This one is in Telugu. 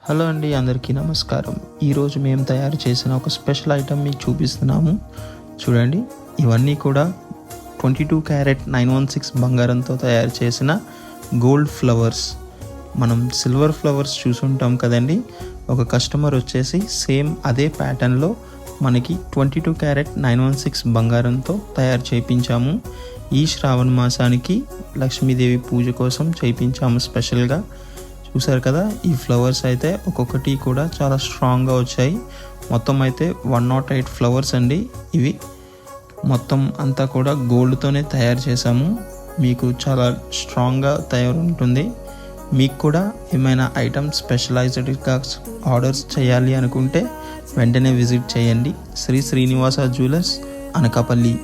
హలో అండి, అందరికీ నమస్కారం. ఈరోజు మేము తయారు చేసిన ఒక స్పెషల్ ఐటమ్ మీకు చూపిస్తున్నాము. చూడండి, ఇవన్నీ కూడా 22 క్యారెట్ 916 బంగారంతో తయారు చేసిన గోల్డ్ ఫ్లవర్స్. మనం సిల్వర్ ఫ్లవర్స్ చూసుంటాం కదండి. ఒక కస్టమర్ వచ్చేసి సేమ్ అదే ప్యాటర్న్లో మనకి 22 క్యారెట్ 916 బంగారంతో తయారు చేయించాము. ఈ శ్రావణ మాసానికి లక్ష్మీదేవి పూజ కోసం చేయించాము స్పెషల్గా. చూసారు కదా, ఈ ఫ్లవర్స్ అయితే ఒక్కొక్కటి కూడా చాలా స్ట్రాంగ్గా వచ్చాయి. మొత్తం అయితే 108 ఫ్లవర్స్ అండి. ఇవి మొత్తం అంతా కూడా గోల్డ్తోనే తయారు చేసాము. మీకు చాలా స్ట్రాంగ్గా తయారు ఉంటుంది. మీకు కూడా ఏమైనా ఐటమ్స్ స్పెషలైజ్డ్గా ఆర్డర్స్ చేయాలి అనుకుంటే వెంటనే విజిట్ చేయండి. శ్రీ శ్రీనివాస జ్యువెలర్స్, అనకాపల్లి.